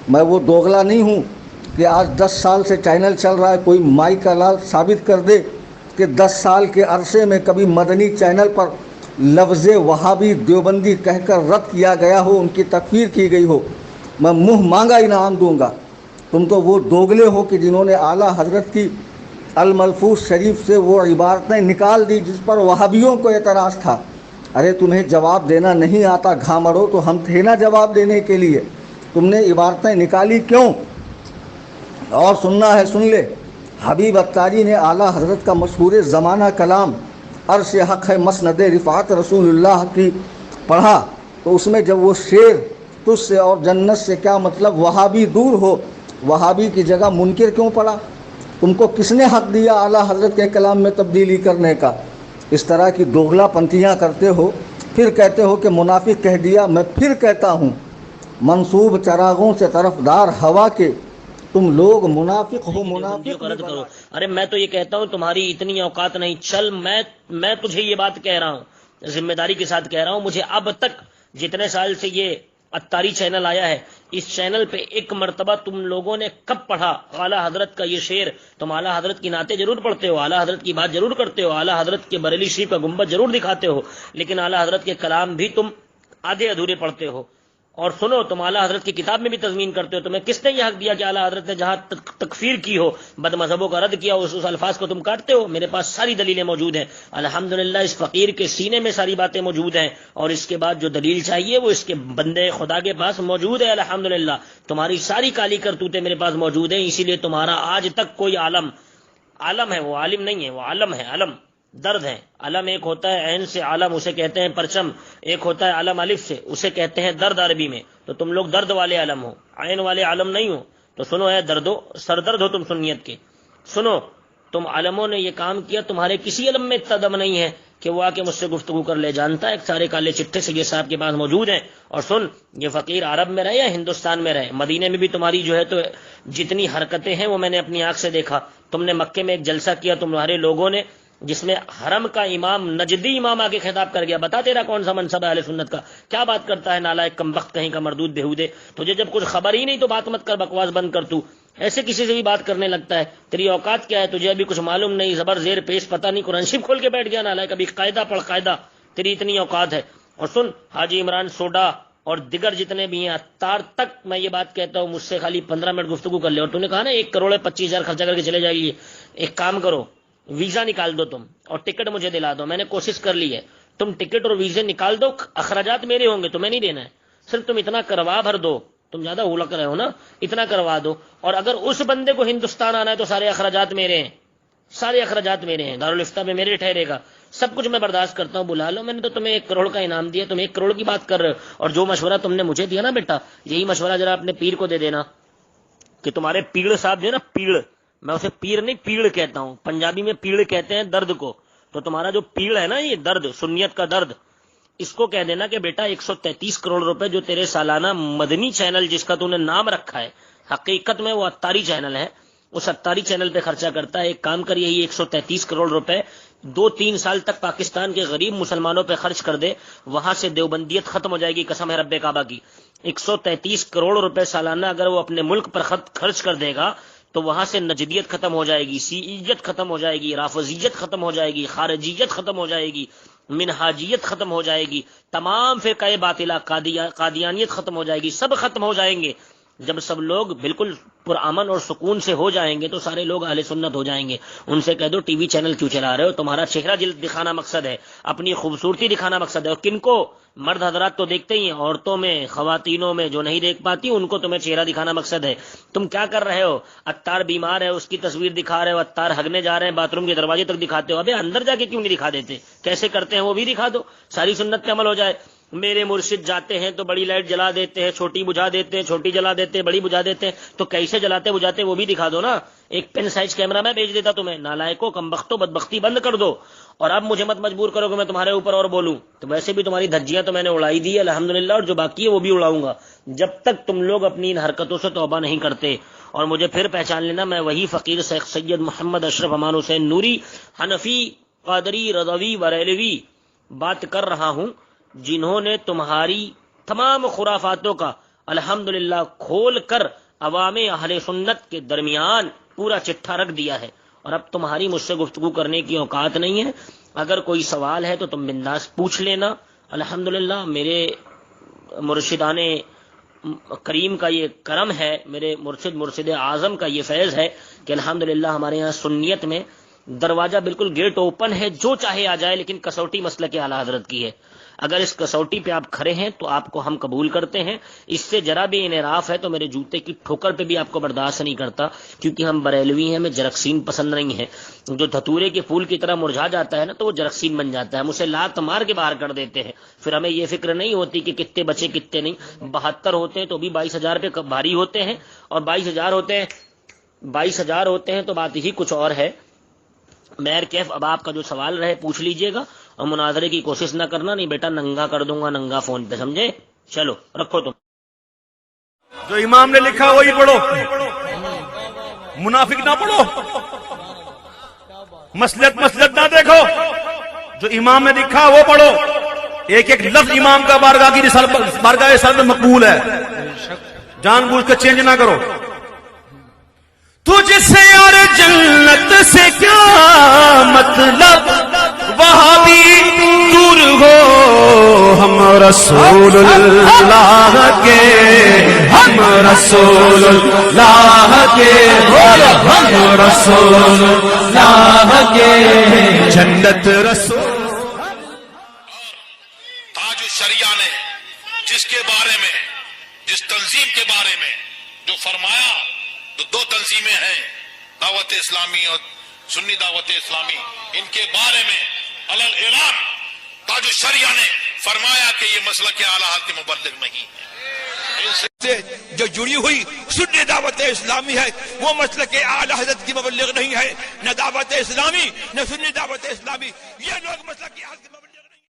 میں وہ دوغلا نہیں ہوں کہ آج 10 سال سے چینل چل رہا ہے، کوئی مائی کا لال ثابت کر دے کہ 10 سال کے عرصے میں کبھی مدنی چینل پر لفظ وہابی دیوبندی کہہ کر رد کیا گیا ہو، ان کی تکفیر کی گئی ہو، میں منہ مانگا انعام دوں گا۔ تم تو وہ دوغلے ہو کہ جنہوں نے اعلیٰ حضرت کی الملفوظ شریف سے وہ عبارتیں نکال دی جس پر وہابیوں کو اعتراض تھا۔ ارے تمہیں جواب دینا نہیں آتا گھامڑو، تو ہم تھے نا جواب دینے کے لیے، تم نے عبارتیں نکالی کیوں؟ اور سننا ہے سن لے، حبیب اتاری نے اعلیٰ حضرت کا مشہور زمانہ کلام عرش حق ہے مسند رفعت رسول اللہ کی پڑھا، تو اس میں جب وہ شعر تجھ سے اور جنت سے کیا مطلب وہابی دور ہو، وہابی کی جگہ منکر کیوں پڑا؟ تم کو کس نے حق دیا اعلیٰ حضرت کے کلام میں تبدیلی کرنے کا؟ اس طرح کی دوغلا پنتیاں کرتے ہو، پھر کہتے ہو کہ منافق کہہ دیا۔ میں پھر کہتا ہوں، منصوب چراغوں سے طرفدار ہوا کے تم لوگ منافق ہو، دیوبندیوں منافق کا بھی رد کرو۔ بنا۔ ارے میں تو یہ کہتا ہوں تمہاری اتنی اوقات نہیں، چل میں تجھے یہ بات کہہ رہا ہوں، ذمہ داری کے ساتھ کہہ رہا ہوں، مجھے اب تک جتنے سال سے یہ اتاری چینل آیا ہے، اس چینل پہ ایک مرتبہ تم لوگوں نے کب پڑھا اعلیٰ حضرت کا یہ شعر؟ تم اعلیٰ حضرت کی نعتیں ضرور پڑھتے ہو، اعلیٰ حضرت کی بات ضرور کرتے ہو، اعلیٰ حضرت کے بریلی شریف کا گنبد ضرور دکھاتے ہو، لیکن اعلیٰ حضرت کے کلام بھی تم آدھے ادھورے پڑھتے ہو۔ اور سنو، تم اعلیٰ حضرت کی کتاب میں بھی تضمین کرتے ہو، تمہیں کس نے یہ حق دیا کہ اعلیٰ حضرت نے جہاں تکفیر کی ہو، بد مذہبوں کا رد کیا ہو، اس الفاظ کو تم کاٹتے ہو؟ میرے پاس ساری دلیلیں موجود ہیں الحمدللہ، اس فقیر کے سینے میں ساری باتیں موجود ہیں، اور اس کے بعد جو دلیل چاہیے وہ اس کے بندے خدا کے پاس موجود ہے الحمدللہ۔ تمہاری ساری کالی کرتوتیں میرے پاس موجود ہیں، اسی لیے تمہارا آج تک کوئی عالم ہے، وہ عالم نہیں ہے، وہ عالم ہے، علم درد ہے۔ علم ایک ہوتا ہے عین سے عالم، اسے کہتے ہیں پرچم، ایک ہوتا ہے علم الف سے، اسے کہتے ہیں درد عربی میں، تو تم لوگ درد والے علم ہو، عین والے علم نہیں ہو۔ تو سنو اے دردو، سردرد ہو تم سنیت کے، سنو، تم علموں نے یہ کام کیا، تمہارے کسی علم میں اتنا دم نہیں ہے کہ وہ آ کے مجھ سے گفتگو کر لے، جانتا ہے سارے کالے چٹھے سے یہ صاحب کے پاس موجود ہیں۔ اور سن، یہ فقیر عرب میں رہے یا ہندوستان میں رہے، مدینے میں بھی تمہاری جو ہے تو جتنی حرکتیں ہیں وہ میں نے اپنی آنکھ سے دیکھا۔ تم نے مکے میں ایک جلسہ کیا تمہارے لوگوں نے، جس میں حرم کا امام، نجدی امام آگے خطاب کر گیا، بتا تیرا کون سا منصب ہے اہل سنت کا، کیا بات کرتا ہے نالائق کمبخت کہیں کا مردود بےہودے، تجھے جب کچھ خبر ہی نہیں تو بات مت کر، بکواس بند کر، تو ایسے کسی سے بھی بات کرنے لگتا ہے، تیری اوقات کیا ہے، تجھے ابھی کچھ معلوم نہیں، زبر زیر پیش پتہ نہیں، قرآن شریف کھول کے بیٹھ گیا نالائق، ابھی قاعدہ پڑھ قاعدہ، تیری اتنی اوقات ہے۔ اور سن، حاجی عمران سوڈا اور دیگر جتنے بھی ہیں، اتار تک میں یہ بات کہتا ہوں، مجھ سے خالی 15 منٹ گفتگو کر لے، اور تو نے کہا نا 1,25,00,000 خرچہ کر کے چلے جائیے، ایک کام کرو، ویزا نکال دو تم اور ٹکٹ مجھے دلا دو، میں نے کوشش کر لی ہے، تم ٹکٹ اور ویزے نکال دو، اخراجات میرے ہوں گے، تمہیں نہیں دینا ہے، صرف تم اتنا کروا بھر دو، تم زیادہ ہولک رہے ہو نا، اتنا کروا دو، اور اگر اس بندے کو ہندوستان آنا ہے تو سارے اخراجات میرے ہیں، سارے اخراجات میرے ہیں، دارالفتہ میں میرے ٹھہرے گا، سب کچھ میں برداشت کرتا ہوں، بلا لو، میں نے تو تمہیں 1 کروڑ کا انعام دیا، تم 1 کروڑ کی بات کر رہے ہو، اور جو مشورہ تم نے مجھے دیا نا بیٹا، یہی مشورہ ذرا اپنے پیر کو دے دینا، کہ تمہارے پیڑ صاحب جو ہے نا، پیڑ، میں اسے پیر نہیں پیڑ کہتا ہوں، پنجابی میں پیڑ کہتے ہیں درد کو، تو تمہارا جو پیڑ ہے نا، یہ درد، سنیت کا درد، اس کو کہہ دینا کہ بیٹا 133 کروڑ روپے جو تیرے سالانہ مدنی چینل جس کا تو نے نام رکھا ہے، حقیقت میں وہ اتاری چینل ہے، اس اتاری چینل پہ خرچہ کرتا ہے، ایک کام کر، یہی 133 کروڑ روپے 2-3 سال تک پاکستان کے غریب مسلمانوں پہ خرچ کر دے، وہاں سے دیوبندیت ختم ہو جائے گی، قسم ہے رب کعبہ کی۔ 133 کروڑ روپے سالانہ اگر وہ اپنے ملک پر خرچ کر دے گا تو وہاں سے نجدیت ختم ہو جائے گی، سیعیت ختم ہو جائے گی، رافضیت ختم ہو جائے گی، خارجیت ختم ہو جائے گی، منہاجیت ختم ہو جائے گی، تمام فرقہ باطلہ، قادیانیت ختم ہو جائے گی، سب ختم ہو جائیں گے۔ جب سب لوگ بالکل پرامن اور سکون سے ہو جائیں گے تو سارے لوگ اہل سنت ہو جائیں گے۔ ان سے کہہ دو ٹی وی چینل کیوں چلا رہے ہو، تمہارا چہرہ جلد دکھانا مقصد ہے، اپنی خوبصورتی دکھانا مقصد ہے، اور کن کو؟ مرد حضرات تو دیکھتے ہی ہیں، عورتوں میں، خواتینوں میں جو نہیں دیکھ پاتی ان کو تمہیں چہرہ دکھانا مقصد ہے۔ تم کیا کر رہے ہو؟ اتار بیمار ہے اس کی تصویر دکھا رہے ہو، اتار ہگنے جا رہے ہیں باتھ روم کے دروازے تک دکھاتے ہو، ابے اندر جا کے کیوں نہیں دکھا دیتے؟ کیسے کرتے ہیں وہ بھی دکھا دو، ساری سنت پہ عمل ہو جائے۔ میرے مرشد جاتے ہیں تو بڑی لائٹ جلا دیتے ہیں، چھوٹی بجھا دیتے ہیں، چھوٹی جلا دیتے ہیں، بڑی بجھا دیتے ہیں، تو کیسے جلاتے بجھاتے وہ بھی دکھا دو نا، ایک پین سائز کیمرہ میں بھیج دیتا تمہیں، نالائکو، کمبختو، بدبختی بند کر دو، اور اب مجھے مت مجبور کرو کہ میں تمہارے اوپر اور بولوں، تو ویسے بھی تمہاری دھجیاں تو میں نے اڑائی دی الحمدللہ، اور جو باقی ہے وہ بھی اڑاؤں گا، جب تک تم لوگ اپنی ان حرکتوں سے توبہ نہیں کرتے۔ اور مجھے پھر پہچان لینا، میں وہی فقیر شیخ سید محمد اشرف امان حسین نوری، حنفی، قادری، رضوی، بریلوی بات کر رہا ہوں، جنہوں نے تمہاری تمام خرافاتوں کا الحمدللہ کھول کر عوام اہل سنت کے درمیان پورا چٹھا رکھ دیا ہے، اور اب تمہاری مجھ سے گفتگو کرنے کی اوقات نہیں ہے. اگر کوئی سوال ہے تو تم بنداس پوچھ لینا. الحمدللہ میرے مرشدان کریم کا یہ کرم ہے، میرے مرشد اعظم کا یہ فیض ہے کہ الحمدللہ ہمارے یہاں سنیت میں دروازہ بالکل گیٹ اوپن ہے، جو چاہے آ جائے، لیکن کسوٹی مسلک اعلیٰ حضرت کی ہے. اگر اس کسوٹی پہ آپ کھڑے ہیں تو آپ کو ہم قبول کرتے ہیں. اس سے ذرا بھی انحراف ہے تو میرے جوتے کی ٹھوکر پہ بھی آپ کو برداشت نہیں کرتا، کیونکہ ہم بریلوی ہیں، ہمیں جرکسین پسند نہیں ہے. جو دھتورے کے پھول کی طرح مرجھا جاتا ہے نا تو وہ جرکسین بن جاتا ہے، ہم اسے لات مار کے باہر کر دیتے ہیں. پھر ہمیں یہ فکر نہیں ہوتی کہ کتنے بچے کتنے نہیں. 72 ہوتے ہیں تو بھی 22,000 پہ بھاری ہوتے ہیں، اور 22,000 ہوتے ہیں تو بات ہی کچھ اور ہے. میر کیف اب آپ کا جو سوال رہے پوچھ لیجئے گا، اور مناظرے کی کوشش نہ کرنا، نہیں بیٹا ننگا کر دوں گا ننگا فون پہ، سمجھے؟ چلو رکھو تم. جو امام نے لکھا وہی پڑھو، منافق نہ پڑھو، مسلط نہ دیکھو. جو امام نے لکھا وہ پڑھو. ایک ایک لفظ امام کا بارگاہ رسالت میں مقبول ہے، جان بوجھ کر چینج نہ کرو. تجھ سے اور جنت سے کیا مطلب، وہاں بھی دور ہو ہم رسول اللہ کے، ہم رسول اللہ کے، ہم رسول اللہ کے، جنت رسول. تاج الشریعہ نے جس کے بارے میں، جس تنظیم کے بارے میں جو فرمایا، تو 2 تنظیمیں ہیں، دعوت اسلامی اور سنی دعوت اسلامی، ان کے بارے میں علل اعلان تاج الشریعہ نے فرمایا کہ یہ مسلک اعلیٰ حضرت کے مبلغ نہیں ہے. سے جو جڑی ہوئی سنی دعوت اسلامی ہے وہ مسلک اعلیٰ حضرت کی مبلغ نہیں ہے. نہ دعوت اسلامی نہ سنی دعوت اسلامی، یہ لوگ مسلک اعلیٰ حضرت